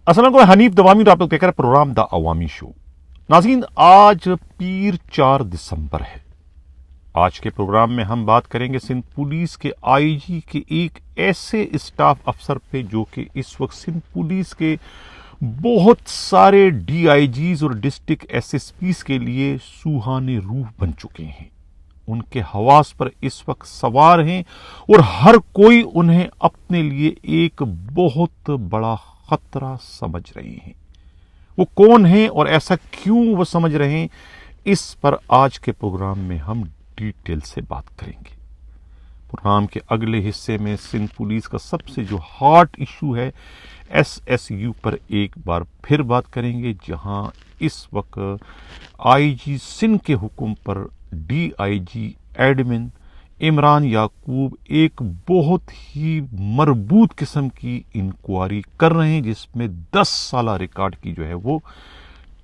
السلام علیکم، حنیف دوامی اور آپ لوگ دیکھ رہے ہیں پروگرام دا عوامی شو۔ ناظرین، آج پیر 4 دسمبر ہے۔ آج کے پروگرام میں ہم بات کریں گے سندھ پولیس کے آئی جی کے ایک ایسے اسٹاف افسر پہ جو کہ اس وقت سندھ پولیس کے بہت سارے ڈی آئی جیز اور ڈسٹرکٹ ایس ایس پیز کے لیے سوہانے روح بن چکے ہیں۔ ان کے حواس پر اس وقت سوار ہیں اور ہر کوئی انہیں اپنے لیے ایک بہت بڑا خطرہ سمجھ رہے ہیں۔ وہ کون ہیں اور ایسا کیوں وہ سمجھ رہے ہیں، اس پر آج کے پروگرام میں ہم ڈیٹیل سے بات کریں گے۔ پروگرام کے اگلے حصے میں سندھ پولیس کا سب سے جو ہاٹ ایشو ہے ایس ایس یو پر ایک بار پھر بات کریں گے، جہاں اس وقت آئی جی سندھ کے حکم پر D I G admin Imran Yaqoob ایک بہت ہی مربوط قسم کی انکوائری کر رہے ہیں، جس میں 10 سالہ ریکارڈ کی جو ہے وہ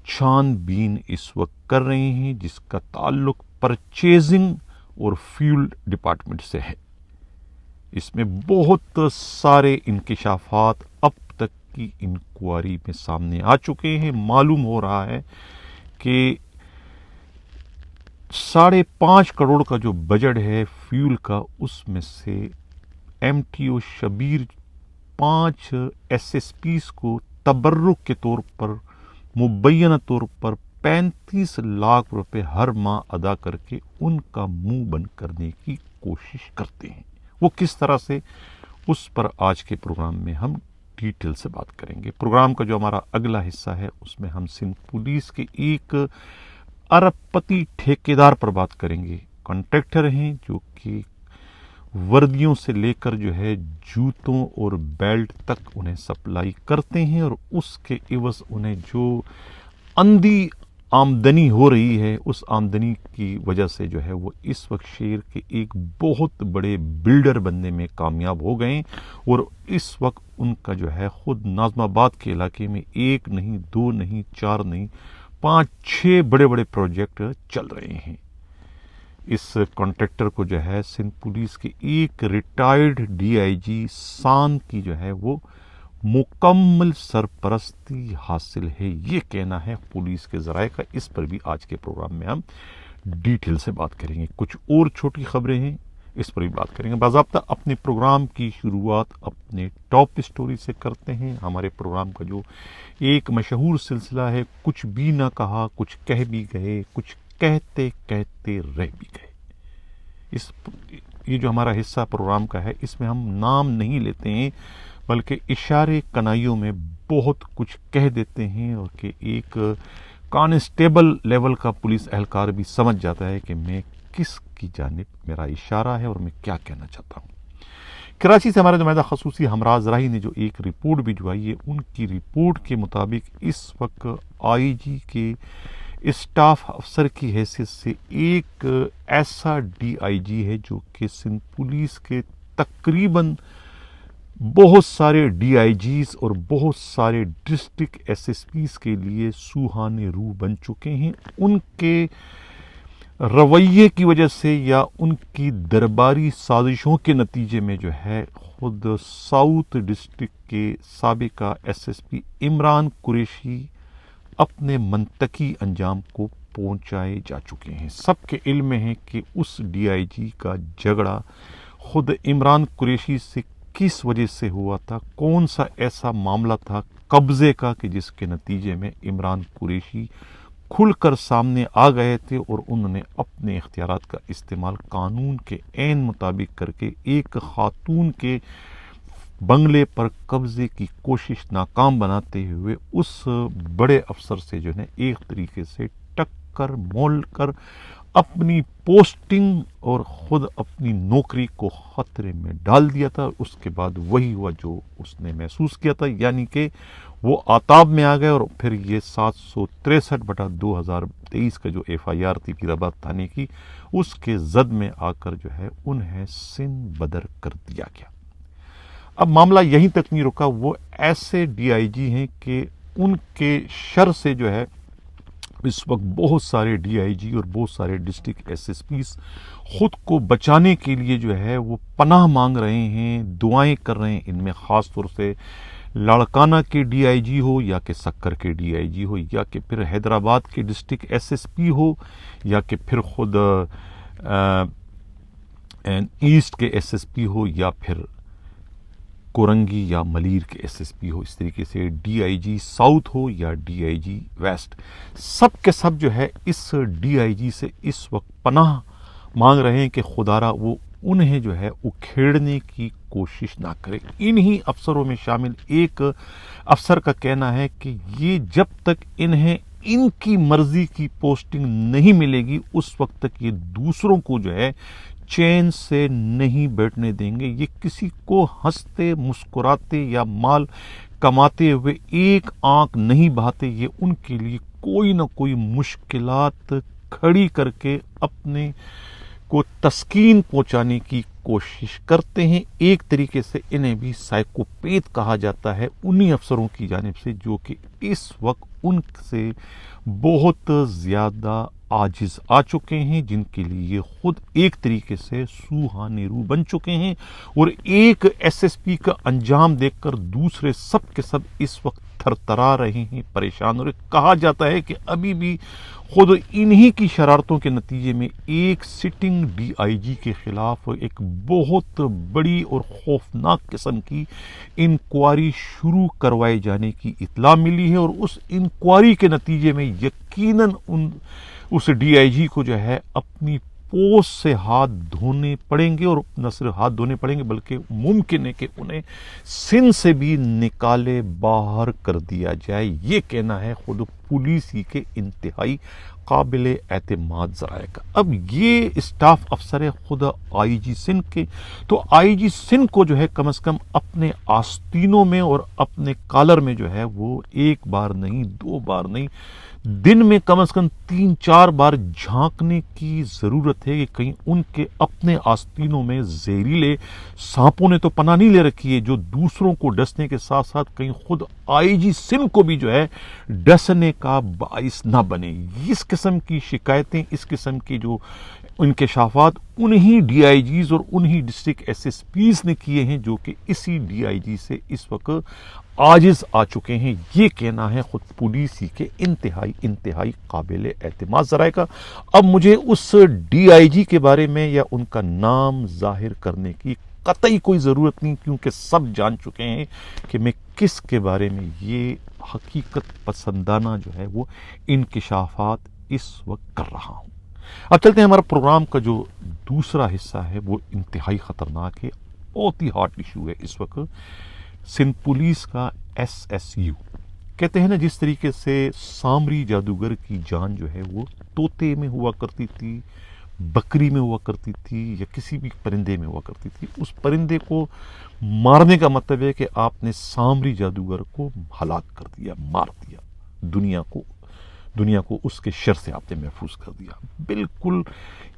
چھان بین اس وقت کر رہے ہیں، جس کا تعلق پرچیزنگ اور فیول ڈپارٹمنٹ سے ہے۔ اس میں بہت سارے انکشافات اب تک کی انکوائری میں سامنے آ چکے ہیں۔ معلوم ہو رہا ہے کہ 5.5 کروڑ کا جو بجٹ ہے فیول کا، اس میں سے M T O Shabbir 5 S S Ps کو تبرک کے طور پر مبینہ طور پر 35 لاکھ روپے ہر ماہ ادا کر کے ان کا منہ بند کرنے کی کوشش کرتے ہیں۔ وہ کس طرح سے، اس پر آج کے پروگرام میں ہم ڈیٹیل سے بات کریں گے۔ پروگرام کا جو ہمارا اگلا حصہ ہے اس میں ہم سندھ پولیس کے ایک ارب پتی ٹھیکیدار پر بات کریں گے۔ کانٹریکٹر ہیں جو کہ وردیوں سے لے کر جو ہے جوتوں اور بیلٹ تک انہیں سپلائی کرتے ہیں، اور اس کے عوض انہیں جو اندھی آمدنی ہو رہی ہے، اس آمدنی کی وجہ سے جو ہے وہ اس وقت شہر کے ایک بہت بڑے بلڈر بننے میں کامیاب ہو گئے ہیں، اور اس وقت ان کا جو ہے خود ناظم آباد کے علاقے میں 1 نہیں 2 نہیں 4 نہیں 5-6 بڑے بڑے پروجیکٹ چل رہے ہیں۔ اس کانٹریکٹر کو جو ہے سندھ پولیس کے ایک ریٹائرڈ ڈی آئی جی سان کی جو ہے وہ مکمل سرپرستی حاصل ہے، یہ کہنا ہے پولیس کے ذرائع کا۔ اس پر بھی آج کے پروگرام میں ہم ڈیٹیل سے بات کریں گے۔ کچھ اور چھوٹی خبریں ہیں، اس پر بھی بات کریں گے۔ باضابطہ اپنے پروگرام کی شروعات اپنے ٹاپ اسٹوری سے کرتے ہیں۔ ہمارے پروگرام کا جو ایک مشہور سلسلہ ہے، کچھ بھی نہ کہا کچھ کہہ بھی گئے، کچھ کہتے کہتے رہ بھی گئے۔ یہ جو ہمارا حصہ پروگرام کا ہے، اس میں ہم نام نہیں لیتے ہیں بلکہ اشارے کنائیوں میں بہت کچھ کہہ دیتے ہیں، اور کہ ایک کانسٹیبل لیول کا پولیس اہلکار بھی سمجھ جاتا ہے کہ میں کس کی جانب میرا اشارہ ہے اور میں کیا کہنا چاہتا ہوں۔ کراچی سے ہمارے نمائندہ خصوصی ہمراز راہی نے جو ایک رپورٹ بھجوائی ہے، ان کی رپورٹ کے مطابق اس وقت آئی جی کے اسٹاف افسر کی حیثیت سے ایک ایسا ڈی آئی جی ہے جو کہ سندھ پولیس کے تقریباً بہت سارے ڈی آئی جیز اور بہت سارے ڈسٹرکٹ ایس ایس پیز کے لیے سوہانے روح بن چکے ہیں۔ ان کے رویے کی وجہ سے یا ان کی درباری سازشوں کے نتیجے میں جو ہے خود ساؤتھ ڈسٹرکٹ کے سابقہ S S P Imran Qureshi اپنے منطقی انجام کو پہنچائے جا چکے ہیں۔ سب کے علم میں ہے کہ اس ڈی آئی جی کا جھگڑا خود عمران قریشی سے کس وجہ سے ہوا تھا، کون سا ایسا معاملہ تھا قبضے کا کہ جس کے نتیجے میں عمران قریشی کھل کر سامنے آ گئے تھے، اور انہوں نے اپنے اختیارات کا استعمال قانون کے عین مطابق کر کے ایک خاتون کے بنگلے پر قبضے کی کوشش ناکام بناتے ہوئے اس بڑے افسر سے جو ہے ایک طریقے سے ٹکر مول کر اپنی پوسٹنگ اور خود اپنی نوکری کو خطرے میں ڈال دیا تھا۔ اس کے بعد وہی ہوا جو اس نے محسوس کیا تھا، یعنی کہ وہ آتاب میں آ گئے، اور پھر یہ 763/2023 کا جو ایف آئی آر تھی پیر آباد تھانے کی، اس کے زد میں آ کر جو ہے انہیں سندھ بدر کر دیا گیا۔ اب معاملہ یہیں تک نہیں رکا، وہ ایسے ڈی آئی جی ہیں کہ ان کے شر سے جو ہے اس وقت بہت سارے ڈی آئی جی اور بہت سارے ڈسٹرکٹ ایس ایس پیز خود کو بچانے کے لیے جو ہے وہ پناہ مانگ رہے ہیں، دعائیں کر رہے ہیں۔ ان میں خاص طور سے لاڑکانہ کے ڈی آئی جی ہو یا کہ سکر کے ڈی آئی جی ہو یا کہ پھر حیدرآباد کے ڈسٹرکٹ ایس ایس پی ہو یا کہ پھر خود ایسٹ کے ایس ایس پی ہو یا پھر کورنگی یا ملیر کے ایس ایس پی ہو، اس طریقے سے ڈی آئی جی ساؤتھ ہو یا ڈی آئی جی ویسٹ، سب کے سب جو ہے اس ڈی آئی جی سے اس وقت پناہ مانگ رہے ہیں کہ خدارا وہ انہیں جو ہے اکھیڑنے کی کوشش نہ کرے۔ انہی افسروں میں شامل ایک افسر کا کہنا ہے کہ یہ جب تک انہیں ان کی مرضی کی پوسٹنگ نہیں ملے گی اس وقت تک یہ دوسروں کو جو ہے چین سے نہیں بیٹھنے دیں گے۔ یہ کسی کو ہنستے مسکراتے یا مال کماتے ہوئے ایک آنکھ نہیں بہاتے، یہ ان کے لیے کوئی نہ کوئی مشکلات کھڑی کر کے اپنے کو تسکین پہنچانے کی کوشش کرتے ہیں۔ ایک طریقے سے انہیں بھی سائیکوپیتھ کہا جاتا ہے انہی افسروں کی جانب سے جو کہ اس وقت ان سے بہت زیادہ عاجز آ چکے ہیں، جن کے لیے یہ خود ایک طریقے سے سوہانے رو بن چکے ہیں، اور ایک ایس ایس پی کا انجام دیکھ کر دوسرے سب کے سب اس وقت تھر تھرا رہے ہیں، پریشان، اور کہا جاتا ہے کہ ابھی بھی خود انہی کی شرارتوں کے نتیجے میں ایک سٹنگ ڈی آئی جی کے خلاف ایک بہت بڑی اور خوفناک قسم کی انکوائری شروع کروائے جانے کی اطلاع ملی ہے، اور اس انکوائری کے نتیجے میں یقیناً اس ڈی آئی جی کو جو ہے اپنی پوسٹ سے ہاتھ دھونے پڑیں گے، اور نہ صرف ہاتھ دھونے پڑیں گے بلکہ ممکن ہے کہ انہیں سندھ سے بھی نکالے باہر کر دیا جائے۔ یہ کہنا ہے خود پولیس ہی کے انتہائی قابل اعتماد ذرائع کا۔ اب یہ اسٹاف افسر ہے خود آئی جی سندھ کے، تو آئی جی سندھ کو جو ہے کم از کم اپنے آستینوں میں اور اپنے کالر میں جو ہے وہ ایک بار نہیں، دو بار نہیں، دن میں کم از کم 3-4 بار جھانکنے کی ضرورت ہے کہ کہیں ان کے اپنے آستینوں میں زہریلے سانپوں نے تو پناہ نہیں لے رکھی ہے جو دوسروں کو ڈسنے کے ساتھ ساتھ کہیں خود آئی جی سندھ کو بھی جو ہے ڈسنے کا باعث نہ بنے۔ اس قسم کی شکایتیں، اس قسم کی جو انکشافات انہی ڈی آئی جیز اور انہی ڈسٹرکٹ ایس ایس پیز نے کیے ہیں جو کہ اسی ڈی آئی جی سے اس وقت عاجز آ چکے ہیں۔ یہ کہنا ہے خود پولیس ہی کے انتہائی قابل اعتماد ذرائع کا۔ اب مجھے اس ڈی آئی جی کے بارے میں یا ان کا نام ظاہر کرنے کی قطعی کوئی ضرورت نہیں، کیونکہ سب جان چکے ہیں کہ میں کس کے بارے میں یہ حقیقت پسندانہ جو ہے وہ انکشافات اس وقت کر رہا ہوں۔ اب چلتے ہیں، ہمارا پروگرام کا جو دوسرا حصہ ہے وہ انتہائی خطرناک ہے، بہت ہی ہاٹ ایشو ہے اس وقت۔ سندھ پولیس کا ایس ایس یو، کہتے ہیں نا جس طریقے سے سامری جادوگر کی جان جو ہے وہ طوطے میں ہوا کرتی تھی، بکری میں ہوا کرتی تھی یا کسی بھی پرندے میں ہوا کرتی تھی، اس پرندے کو مارنے کا مطلب ہے کہ آپ نے سامری جادوگر کو ہلاک کر دیا، مار دیا، دنیا کو اس کے شر سے آپ نے محفوظ کر دیا۔ بالکل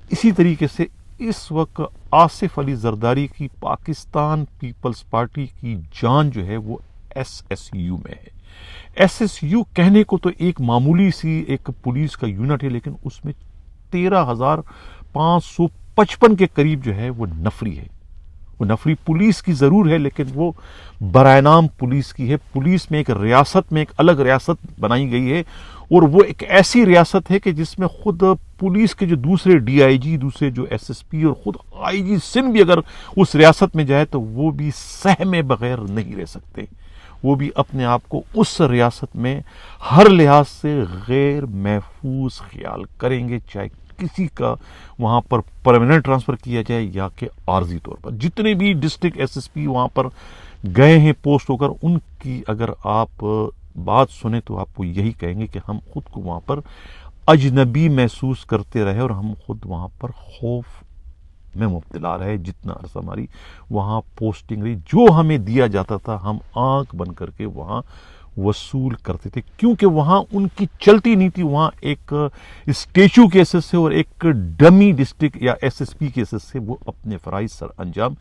اسی طریقے سے اس وقت آصف علی زرداری کی پاکستان پیپلز پارٹی کی جان جو ہے وہ ایس ایس یو میں ہے۔ ایس ایس یو کہنے کو تو ایک معمولی سی ایک پولیس کا یونٹ ہے، لیکن اس میں 13,555 کے قریب جو ہے وہ نفری ہے۔ وہ نفری پولیس کی ضرور ہے لیکن وہ برائے نام پولیس کی ہے۔ پولیس میں ایک ریاست میں ایک الگ ریاست بنائی گئی ہے، اور وہ ایک ایسی ریاست ہے کہ جس میں خود پولیس کے جو دوسرے ڈی آئی جی، دوسرے جو ایس ایس پی اور خود آئی جی سندھ بھی اگر اس ریاست میں جائے تو وہ بھی سہمے بغیر نہیں رہ سکتے۔ وہ بھی اپنے آپ کو اس ریاست میں ہر لحاظ سے غیر محفوظ خیال کریں گے، چاہے کسی کا وہاں پر پرماننٹ ٹرانسفر کیا جائے یا کہ عارضی طور پر۔ جتنے بھی ڈسٹرکٹ ایس ایس پی وہاں پر گئے ہیں پوسٹ ہو کر، ان کی اگر آپ بات سنیں تو آپ کو یہی کہیں گے کہ ہم خود کو وہاں پر اجنبی محسوس کرتے رہے اور ہم خود وہاں پر خوف میں مبتلا رہے جتنا عرصہ ہماری وہاں پوسٹنگ رہی۔ جو ہمیں دیا جاتا تھا ہم آنکھ بند کر کے وہاں وصول کرتے تھے، کیونکہ وہاں ان کی چلتی نہیں تھی۔ وہاں ایک اسٹیچو کے حیثیت سے اور ایک ڈمی ڈسٹرکٹ یا ایس ایس پی کے حیثیت سے وہ اپنے فرائض سر انجام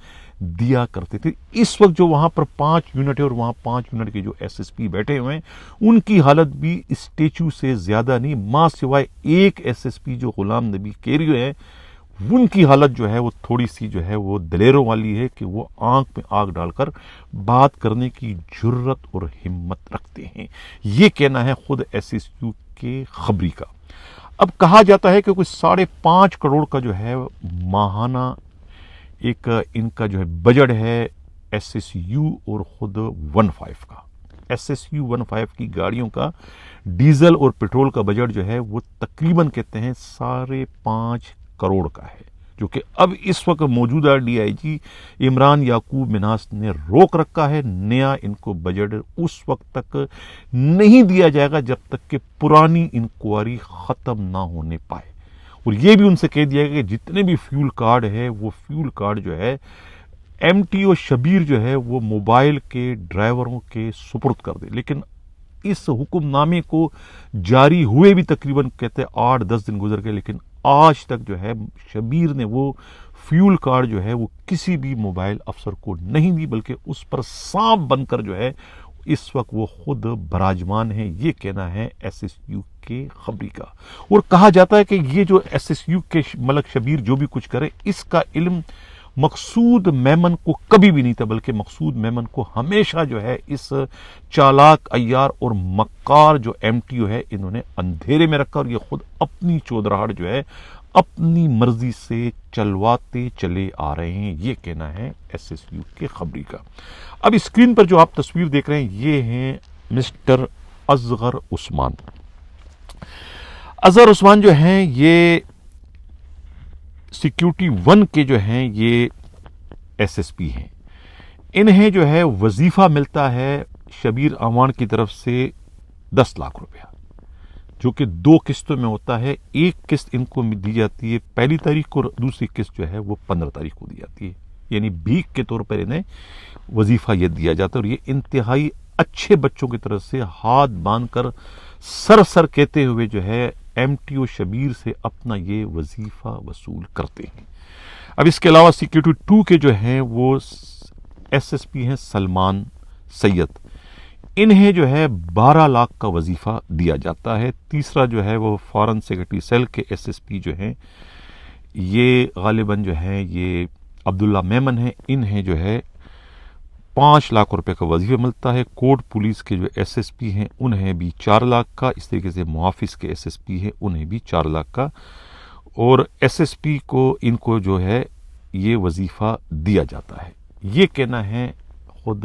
دیا کرتے تھے۔ اس وقت جو وہاں پر 5 یونٹ ہے اور وہاں 5 یونٹ کے جو ایس ایس پی بیٹھے ہوئے ہیں ان کی حالت بھی اسٹیچو سے زیادہ نہیں، ماں سوائے ایک ایس ایس پی جو غلام نبی کیریو ہے ان کی حالت جو ہے وہ تھوڑی سی جو ہے وہ دلیروں والی ہے کہ وہ آنکھ میں آگ ڈال کر بات کرنے کی جرت اور ہمت رکھتے ہیں. یہ کہنا ہے خود ایس ایس یو کے خبری کا. اب کہا جاتا ہے کہ کوئی 5.5 کروڑ کا جو ہے ماہانہ ایک ان کا جو ہے بجٹ ہے ایس ایس یو اور خود 15 کا. ایس ایس یو 15 کی گاڑیوں کا ڈیزل اور پیٹرول کا بجٹ جو ہے وہ تقریباً کہتے ہیں 5.5 کروڑ کا ہے، جو کہ اب اس وقت موجودہ ڈی آئی جی عمران یعقوب منہاس نے روک رکھا ہے. نیا ان کو بجٹ اس وقت تک نہیں دیا جائے گا جب تک کہ پرانی انکوائری ختم نہ ہونے پائے. اور یہ بھی ان سے کہہ دیا گیا کہ جتنے بھی فیول کارڈ ہے وہ فیول کارڈ جو ہے ایم ٹی او شبیر جو ہے وہ موبائل کے ڈرائیوروں کے سپرد کر دے. لیکن اس حکم نامے کو جاری ہوئے بھی تقریباً کہتے 8-10 دن گزر گئے، لیکن آج تک جو ہے شبیر نے وہ فیول کارڈ جو ہے وہ کسی بھی موبائل افسر کو نہیں دی، بلکہ اس پر سانپ بن کر جو ہے اس وقت وہ خود براجمان ہے. یہ کہنا ہے ایس ایس یو کے خبری کا. اور کہا جاتا ہے کہ یہ جو ایس ایس یو کے ملک شبیر جو بھی کچھ کرے اس کا علم مقصود میمن کو کبھی بھی نہیں تھا، بلکہ مقصود میمن کو ہمیشہ جو ہے اس چالاک عیار اور مکار جو ایم ٹی او ہے انہوں نے اندھیرے میں رکھا، اور یہ خود اپنی چودراہٹ جو ہے اپنی مرضی سے چلواتے چلے آ رہے ہیں. یہ کہنا ہے ایس ایس یو کے خبری کا. اب اسکرین پر جو آپ تصویر دیکھ رہے ہیں یہ ہیں مسٹر اصغر عثمان. اصغر عثمان جو ہیں یہ سیکیورٹی 1 کے جو ہیں یہ ایس ایس پی ہیں. انہیں جو ہے وظیفہ ملتا ہے شبیر اعوان کی طرف سے 10 لاکھ روپیہ، جو کہ 2 قسطوں میں ہوتا ہے. ایک قسط ان کو دی جاتی ہے 1 تاریخ کو، اور دوسری قسط جو ہے وہ 15 تاریخ کو دی جاتی ہے. یعنی بھیک کے طور پر انہیں وظیفہ یہ دیا جاتا ہے، اور یہ انتہائی اچھے بچوں کی طرف سے ہاتھ باندھ کر سر کہتے ہوئے جو ہے ایم ٹی او شبیر سے اپنا یہ وظیفہ وصول کرتے ہیں. اب اس کے علاوہ سیکیورٹی 2 کے جو ہیں وہ ایس ایس پی ہیں سلمان سید. انہیں جو ہے 12 لاکھ کا وظیفہ دیا جاتا ہے. تیسرا جو ہے وہ فارن سیکرٹری سیل کے ایس ایس پی جو ہیں یہ غالباً جو ہیں یہ عبداللہ میمن ہیں. انہیں جو ہے 5 لاکھ روپے کا وظیفہ ملتا ہے. کوٹ پولیس کے جو ایس ایس پی ہیں انہیں بھی 4 لاکھ کا. اس طریقے سے محافظ کے ایس ایس پی ہیں انہیں بھی 4 لاکھ کا. اور ایس ایس پی کو ان کو جو ہے یہ وظیفہ دیا جاتا ہے. یہ کہنا ہے خود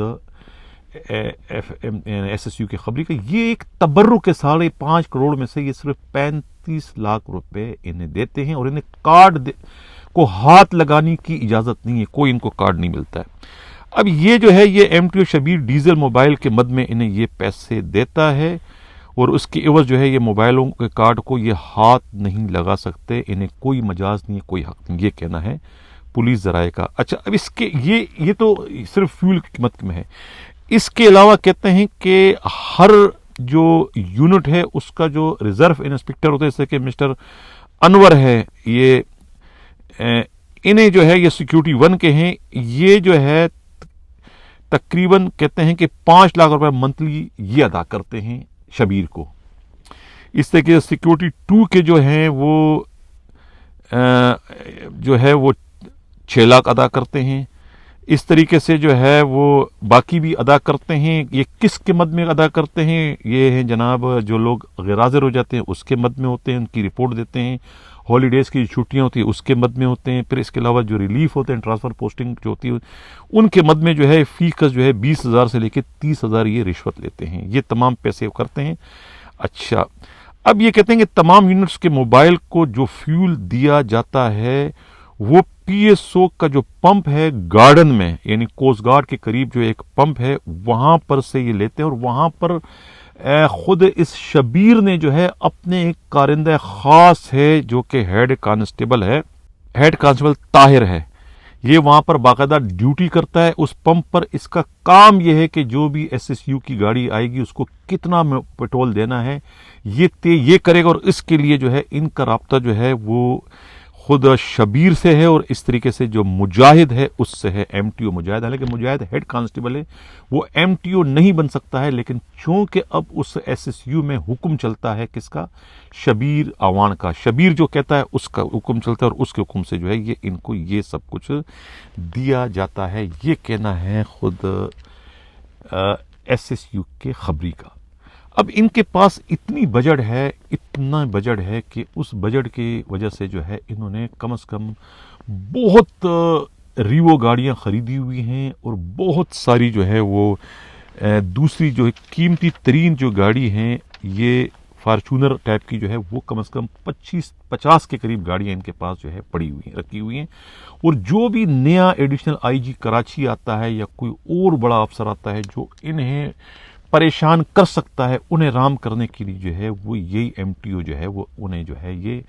ایس ایس یو کے خبری کا. یہ ایک تبرک کے 5.5 کروڑ میں سے یہ صرف 35 لاکھ روپے انہیں دیتے ہیں، اور انہیں کارڈ کو ہاتھ لگانے کی اجازت نہیں ہے، کوئی ان کو کارڈ نہیں ملتا ہے. اب یہ جو ہے یہ M T O Shabbir diesel mobile کے مد میں انہیں یہ پیسے دیتا ہے، اور اس کے عوض جو ہے یہ موبائلوں کے کارڈ کو یہ ہاتھ نہیں لگا سکتے. انہیں کوئی مجاز نہیں ہے، کوئی حق نہیں. یہ کہنا ہے پولیس ذرائع کا. اچھا، اب اس کے یہ تو صرف فیول کی قیمت میں ہے. اس کے علاوہ کہتے ہیں کہ ہر جو یونٹ ہے اس کا جو ریزرو انسپکٹر ہوتا ہے، جیسے کہ مسٹر انور ہے، یہ انہیں جو ہے یہ سیکیورٹی 1 کے ہیں. یہ جو ہے تقریباً کہتے ہیں کہ 5 لاکھ روپے منتھلی یہ ادا کرتے ہیں شبیر کو. اس طریقے سے سیکیورٹی 2 کے جو ہیں وہ جو ہے وہ 6 لاکھ ادا کرتے ہیں. اس طریقے سے جو ہے وہ باقی بھی ادا کرتے ہیں. یہ کس کے مد میں ادا کرتے ہیں؟ یہ ہیں جناب جو لوگ غیر حاضر ہو جاتے ہیں اس کے مد میں ہوتے ہیں، ان کی رپورٹ دیتے ہیں. ہالیڈیز کی چھٹیاں ہوتی ہیں اس کے مد میں ہوتے ہیں. پھر اس کے علاوہ جو ریلیف ہوتے ہیں، ٹرانسفر پوسٹنگ جو ہوتی ہے ان کے مد میں جو ہے فی کس جو ہے 20,000 سے لے کے 30,000 یہ رشوت لیتے ہیں. یہ تمام پیسے کرتے ہیں. اچھا، اب یہ کہتے ہیں کہ تمام یونٹس کے موبائل کو جو فیول دیا جاتا ہے وہ پی ایس او کا جو پمپ ہے گارڈن میں، یعنی کوسٹ گارڈ کے قریب جو ایک پمپ ہے وہاں پر سے یہ لیتے ہیں. اور وہاں پر خود اس شبیر نے جو ہے اپنے ایک کارندہ خاص ہے جو کہ ہیڈ کانسٹیبل ہے، ہیڈ کانسٹیبل طاہر ہے. یہ وہاں پر باقاعدہ ڈیوٹی کرتا ہے اس پمپ پر. اس کا کام یہ ہے کہ جو بھی ایس ایس یو کی گاڑی آئے گی اس کو کتنا پیٹرول دینا ہے یہ کرے گا. اور اس کے لیے جو ہے ان کا رابطہ جو ہے وہ خود شبیر سے ہے اور اس طریقے سے جو مجاہد ہے اس سے ہے ایم ٹی او مجاہد. حالانکہ مجاہد ہیڈ کانسٹیبل ہے, وہ ایم ٹی او نہیں بن سکتا ہے, لیکن چونکہ اب اس ایس ایس یو میں حکم چلتا ہے کس کا, شبیر اوان کا. شبیر جو کہتا ہے اس کا حکم چلتا ہے اور اس کے حکم سے جو ہے یہ ان کو یہ سب کچھ دیا جاتا ہے. یہ کہنا ہے خود ایس ایس یو کے خبری کا. اب ان کے پاس اتنا بجٹ ہے کہ اس بجٹ کی وجہ سے جو ہے انہوں نے کم از کم بہت ریوو گاڑیاں خریدی ہوئی ہیں, اور بہت ساری جو ہے وہ دوسری جو ہے قیمتی ترین جو گاڑی ہیں یہ فارچونر ٹائپ کی جو ہے وہ کم از کم 50 کے قریب گاڑیاں ان کے پاس جو ہے پڑی ہوئی ہیں, رکھی ہوئی ہیں. اور جو بھی نیا ایڈیشنل آئی جی کراچی آتا ہے یا کوئی اور بڑا افسر آتا ہے جو انہیں پریشان کر سکتا ہے, انہیں رام کرنے کے لیے جو ہے وہ یہی ایم ٹی او جو ہے وہ انہیں جو ہے یہ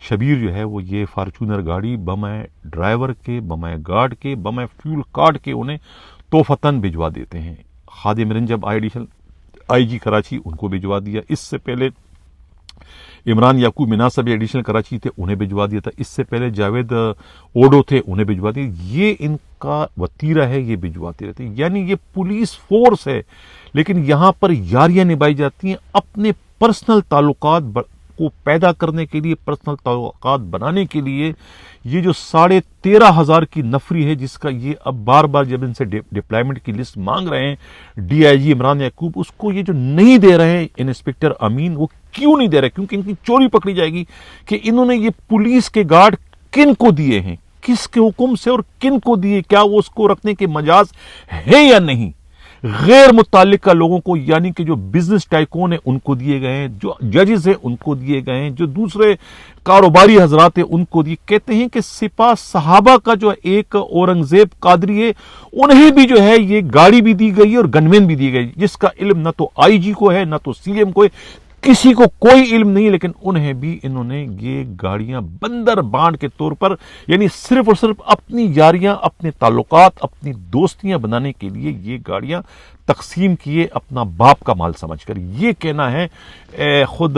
شبیر جو ہے وہ یہ فارچونر گاڑی بمائے ڈرائیور کے, بمائے گارڈ کے, بمائے فیول کارڈ کے انہیں توفتاً بھجوا دیتے ہیں. خادم رنجب ایڈیشنل آئی جی کراچی ان کو بھجوا دیا. اس سے پہلے عمران یعقوب مناسب ایڈیشنل کراچی تھے, انہیں بھجوا دیا تھا. اس سے پہلے جاوید اوڈو تھے, انہیں بھجوا دیا. یہ ان کا وتیرہ ہے, یہ بھجواتے رہتے ہیں. یعنی یہ پولیس فورس ہے, لیکن یہاں پر یاریاں نبھائی جاتی ہیں اپنے پرسنل تعلقات کو پیدا کرنے کے لیے, پرسنل تعلقات بنانے کے لیے. یہ جو 13,500 کی نفری ہے جس کا یہ اب بار بار جب ان سے ڈپلائمنٹ کی لسٹ مانگ رہے ہیں ڈی آئی جی عمران یعقوب, اس کو یہ جو نہیں دے رہے ہیں انسپیکٹر امین, وہ کیوں نہیں دے رہے؟ کیونکہ ان کی چوری پکڑی جائے گی کہ انہوں نے یہ پولیس کے گارڈ کن کو دیے ہیں, کس کے حکم سے اور کن کو دیے, کیا وہ اس کو رکھنے کے مجاز ہے یا نہیں. غیر متعلقہ لوگوں کو, یعنی کہ جو بزنس ٹائکون ہیں ان کو دیے گئے ہیں, جو ججز ہیں ان کو دیے گئے ہیں, جو دوسرے کاروباری حضرات ہیں ان کو دیے. کہتے ہیں کہ سپاہ صحابہ کا جو ایک اورنگزیب قادری ہے, انہیں بھی جو ہے یہ گاڑی بھی دی گئی ہے اور گنمین بھی دی گئی, جس کا علم نہ تو آئی جی کو ہے نہ تو سی ایم کو ہے, کسی کو کوئی علم نہیں. لیکن انہیں بھی انہوں نے یہ گاڑیاں بندر بانڈ کے طور پر, یعنی صرف اور صرف اپنی یاریاں, اپنے تعلقات, اپنی دوستیاں بنانے کے لیے یہ گاڑیاں تقسیم کیے اپنا باپ کا مال سمجھ کر. یہ کہنا ہے خود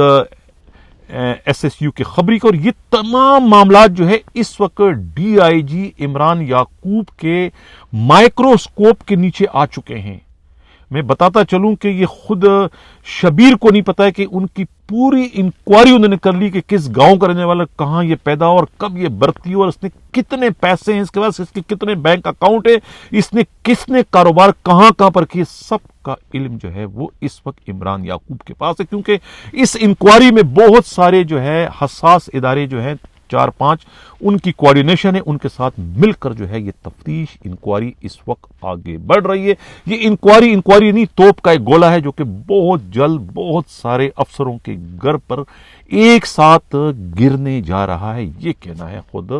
ایس ایس یو کے خبری کا. اور یہ تمام معاملات جو ہے اس وقت ڈی آئی جی عمران یعقوب کے مائکروسکوپ کے نیچے آ چکے ہیں. میں بتاتا چلوں کہ یہ خود شبیر کو نہیں پتا ہے کہ ان کی پوری انکوائری انہوں نے کر لی کہ کس گاؤں کا رہنے والا, کہاں یہ پیدا ہو اور کب یہ برتی ہو, اور اس نے کتنے پیسے ہیں اس کے پاس, اس کے کتنے بینک اکاؤنٹ ہے, اس نے کس نے کاروبار کہاں پر کیے, سب کا علم جو ہے وہ اس وقت عمران یعقوب کے پاس ہے. کیونکہ اس انکوائری میں بہت سارے جو ہے حساس ادارے جو ہیں 4-5 ان کی کوارڈینیشن ہے, ان کے ساتھ مل کر جو ہے یہ تفتیش انکوائری اس وقت آگے بڑھ رہی ہے. یہ انکوائری نہیں, توپ کا ایک گولہ ہے جو کہ بہت جلد بہت سارے افسروں کے گھر پر ایک ساتھ گرنے جا رہا ہے. یہ کہنا ہے خود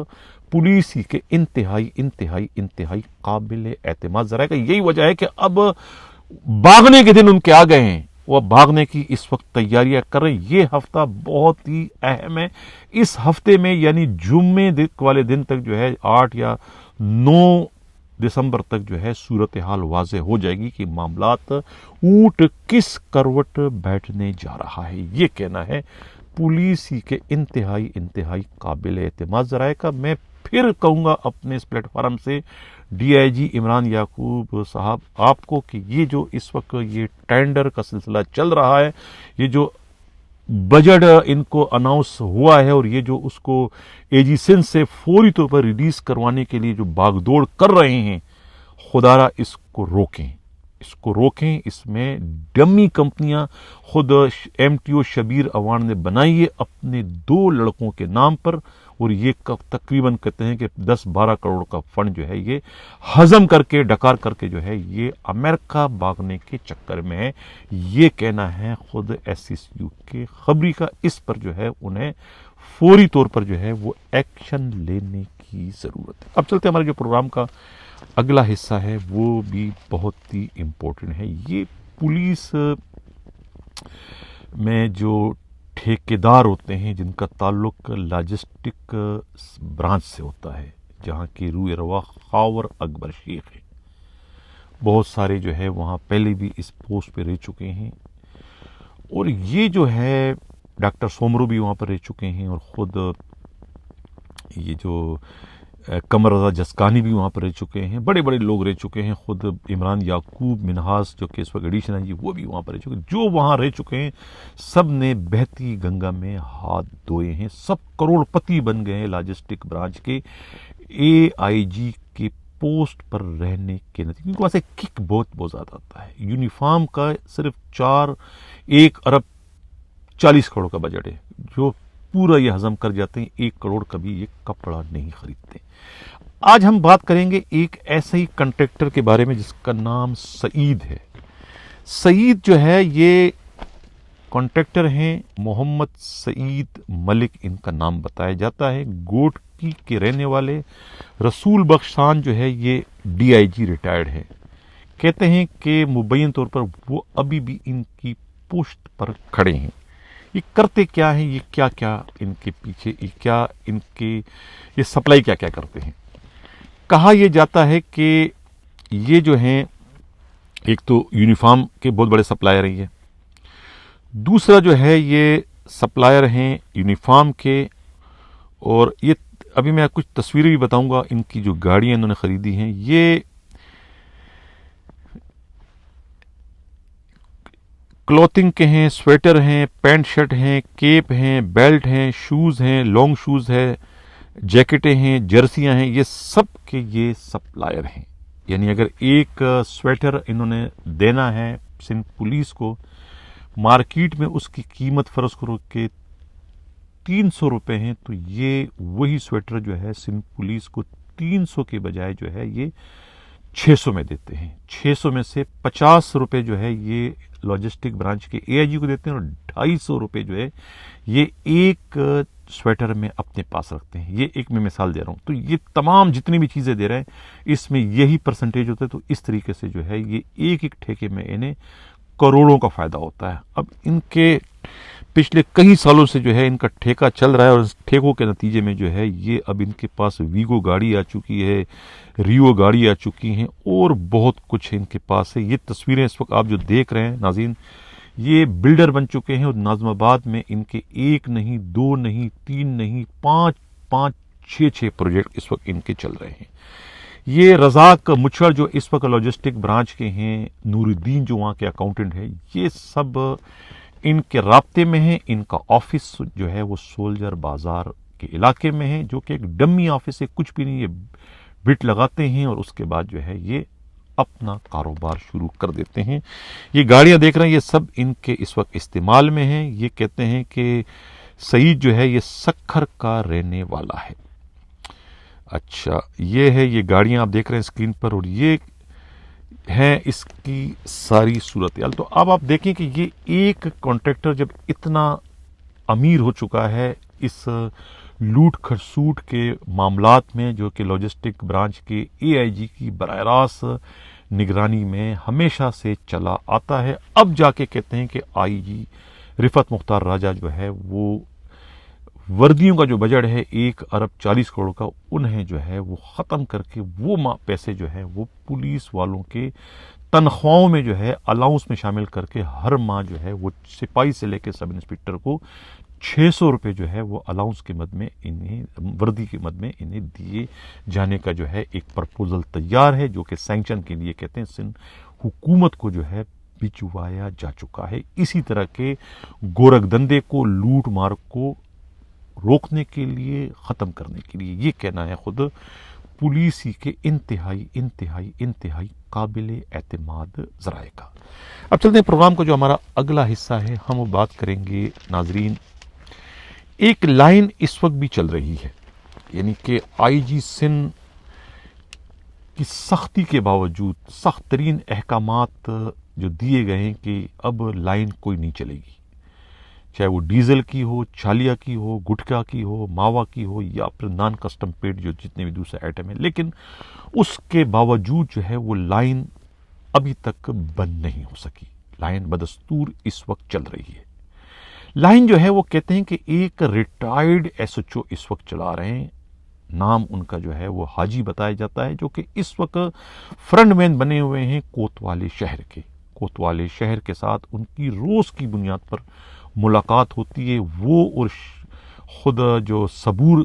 پولیس ہی کے انتہائی قابل اعتماد ذرائع کا. یہی وجہ ہے کہ اب بھاگنے کے دن ان کے آ گئے ہیں, وہ بھاگنے کی اس وقت تیاریاں کر رہے ہیں. یہ ہفتہ بہت ہی اہم ہے. اس ہفتے میں یعنی جمعے والے دن تک جو ہے 8 یا 9 دسمبر تک جو ہے صورتحال واضح ہو جائے گی کہ معاملات اونٹ کس کروٹ بیٹھنے جا رہا ہے. یہ کہنا ہے پولیس ہی کے انتہائی قابل اعتماد ذرائع کا. میں پھر کہوں گا اپنے اس پلیٹ فارم سے ڈی آئی جی عمران یعقوب صاحب آپ کو کہ یہ جو اس وقت یہ ٹینڈر کا سلسلہ چل رہا ہے, یہ جو بجٹ ان کو اناؤنس ہوا ہے اور یہ جو اس کو اے جی سندھ سے فوری طور پر ریلیز کروانے کے لیے جو بھاگ دوڑ کر رہے ہیں, خدارا اس کو روکیں. اس میں ڈمی کمپنیاں خود M T O Shabbir Awan نے بنائی ہے اپنے 2 لڑکوں کے نام پر, اور یہ تقریباً کہتے ہیں کہ 10-12 کروڑ کا فنڈ جو ہے یہ ہضم کر کے ڈکار کر کے جو ہے یہ امریکہ بھاگنے کے چکر میں ہے. یہ کہنا ہے خود ایس ایس یو کے خبری کا. اس پر جو ہے انہیں فوری طور پر جو ہے وہ ایکشن لینے کی ضرورت ہے. اب چلتے ہمارے جو پروگرام کا اگلا حصہ ہے وہ بھی بہت ہی امپورٹنٹ ہے. یہ پولیس میں جو ٹھیکیدار ہوتے ہیں جن کا تعلق لاجسٹک برانچ سے ہوتا ہے, جہاں کی روح روا خاور اکبر شیخ ہے, بہت سارے جو ہے وہاں پہلے بھی اس پوسٹ پہ رہ چکے ہیں, اور یہ جو ہے ڈاکٹر سومرو بھی وہاں پر رہ چکے ہیں, اور خود یہ جو قمر رضا جسکانی بھی وہاں پر رہ چکے ہیں، بڑے بڑے لوگ رہ چکے ہیں، خود عمران یعقوب منہاس جو کہ اس وقت ایڈیشن ہے جی وہ بھی وہاں پر رہ چکے ہیں، جو وہاں رہ چکے ہیں سب نے بہتی گنگا میں ہاتھ دھوئے ہیں، سب کروڑ پتی بن گئے ہیں لاجسٹک برانچ کے اے آئی جی کے پوسٹ پر رہنے کے نتیجے، کیونکہ وہاں سے کک بہت زیادہ آتا ہے۔ یونیفارم کا صرف 1 ارب 40 کروڑ کا بجٹ ہے، جو پورا یہ ہضم کر جاتے ہیں، 1 کروڑ کا بھی یہ کپڑا نہیں خریدتے۔ آج ہم بات کریں گے ایک ایسے ہی کنٹریکٹر کے بارے میں جس کا نام سعید ہے۔ سعید جو ہے یہ کنٹریکٹر ہیں، محمد سعید ملک ان کا نام بتایا جاتا ہے، گوٹکی کے رہنے والے۔ رسول بخش خان جو ہے یہ ڈی آئی جی ریٹائرڈ ہے، کہتے ہیں کہ مبین طور پر وہ ابھی بھی ان کی پشت پر کھڑے ہیں۔ یہ کرتے کیا ہیں، یہ کیا کیا ان کے پیچھے، یہ سپلائی کیا کیا کرتے ہیں۔ کہا یہ جاتا ہے کہ یہ جو ہیں ایک تو یونیفارم کے بہت بڑے سپلائر ہیں یہ، دوسرا جو ہے یہ سپلائر ہیں یونیفارم کے، اور یہ ابھی میں کچھ تصویریں بھی بتاؤں گا ان کی جو گاڑیاں انہوں نے خریدی ہیں۔ یہ کلوتھنگ کے ہیں، سویٹر ہیں، پینٹ شرٹ ہیں، کیپ ہیں، بیلٹ ہیں، شوز ہیں، لانگ شوز ہے، جیکٹیں ہیں، جرسیاں ہیں، یہ سب کے یہ سپلائر ہیں۔ یعنی اگر ایک سویٹر انہوں نے دینا ہے سندھ پولیس کو، مارکیٹ میں اس کی قیمت فرض کرو کہ 300 روپے ہیں، تو یہ وہی سویٹر جو ہے سندھ پولیس کو 300 کے بجائے جو ہے یہ 600 میں دیتے ہیں۔ 600 میں سے 50 روپے جو ہے یہ لاجسٹک برانچ کے اے آئی جی کو دیتے ہیں، اور 250 روپے جو ہے یہ ایک سویٹر میں اپنے پاس رکھتے ہیں۔ یہ ایک میں مثال دے رہا ہوں، تو یہ تمام جتنی بھی چیزیں دے رہے ہیں اس میں یہی پرسنٹیج ہوتا ہے، تو اس طریقے سے جو ہے یہ ایک ٹھیکے میں انہیں کروڑوں کا فائدہ ہوتا ہے۔ اب ان کے پچھلے کئی سالوں سے جو ہے ان کا ٹھیکہ چل رہا ہے، اور اس ٹھیکوں کے نتیجے میں جو ہے یہ اب ان کے پاس ویگو گاڑی آ چکی ہے، ریو گاڑی آ چکی ہیں، اور بہت کچھ ان کے پاس ہے۔ یہ تصویریں اس وقت آپ جو دیکھ رہے ہیں ناظرین، یہ بلڈر بن چکے ہیں، اور ناظم آباد میں ان کے 1 نہیں، 2 نہیں، 3 نہیں، 5 6 پروجیکٹ اس وقت ان کے چل رہے ہیں۔ یہ رزاق مچھڑ جو اس وقت لاجسٹک برانچ کے ہیں، نور الدین جو وہاں کے اکاؤنٹنٹ ہے، یہ سب ان کے رابطے میں ہیں۔ ان کا آفس جو ہے وہ سولجر بازار کے علاقے میں ہے، جو کہ ایک ڈمی آفس ہے، کچھ بھی نہیں، یہ بٹ لگاتے ہیں اور اس کے بعد جو ہے یہ اپنا کاروبار شروع کر دیتے ہیں۔ یہ گاڑیاں دیکھ رہے ہیں، یہ سب ان کے اس وقت استعمال میں ہیں۔ یہ کہتے ہیں کہ سعید جو ہے یہ سکھر کا رہنے والا ہے۔ اچھا، یہ ہے، یہ گاڑیاں آپ دیکھ رہے ہیں اسکرین پر، اور یہ ہے اس کی ساری صورتحال۔ تو اب آپ دیکھیں کہ یہ ایک کانٹریکٹر جب اتنا امیر ہو چکا ہے اس لوٹ کھسوٹ کے معاملات میں، جو کہ لاجسٹک برانچ کے اے آئی جی کی براہ راست نگرانی میں ہمیشہ سے چلا آتا ہے، اب جا کے کہتے ہیں کہ آئی جی رفعت مختار راجہ جو ہے وہ وردیوں کا جو بجٹ ہے 1 ارب 40 کروڑ کا، انہیں جو ہے وہ ختم کر کے وہ پیسے جو ہے وہ پولیس والوں کے تنخواہوں میں جو ہے الاؤنس میں شامل کر کے ہر ماہ جو ہے وہ سپاہی سے لے کے سب انسپکٹر کو 600 روپے جو ہے وہ الاؤنس کے مد میں انہیں، وردی کے مد میں انہیں دیے جانے کا جو ہے ایک پرپوزل تیار ہے، جو کہ سینکشن کے لیے کہتے ہیں سندھ حکومت کو جو ہے بھجوایا جا چکا ہے۔ اسی طرح کے گورکھ دندے کو، لوٹ مار کو روکنے کے لیے، ختم کرنے کے لیے، یہ کہنا ہے خود پولیسی کے انتہائی قابل اعتماد ذرائع کا۔ اب چلتے ہیں پروگرام کا جو ہمارا اگلا حصہ ہے، ہم وہ بات کریں گے ناظرین، ایک لائن اس وقت بھی چل رہی ہے، یعنی کہ آئی جی سندھ کی سختی کے باوجود، سخت ترین احکامات جو دیے گئے ہیں کہ اب لائن کوئی نہیں چلے گی، چاہے وہ ڈیزل کی ہو، چھالیا کی ہو، گٹکا کی ہو، ماوا کی ہو، یا پھر نان کسٹم پیڈ جو جتنے بھی دوسرے آئٹم ہیں، لیکن اس کے باوجود جو ہے وہ لائن ابھی تک بند نہیں ہو سکی۔ لائن بدستور اس وقت چل رہی ہے۔ لائن جو ہے وہ کہتے ہیں کہ ایک ریٹائرڈ ایس ایچ او اس وقت چلا رہے ہیں، نام ان کا جو ہے وہ حاجی بتایا جاتا ہے، جو کہ اس وقت فرنٹ مین بنے ہوئے ہیں کوتوالے شہر کے۔ کوتوالے شہر کے ساتھ ان کی روز کی بنیاد پر ملاقات ہوتی ہے، وہ اور خود جو صبور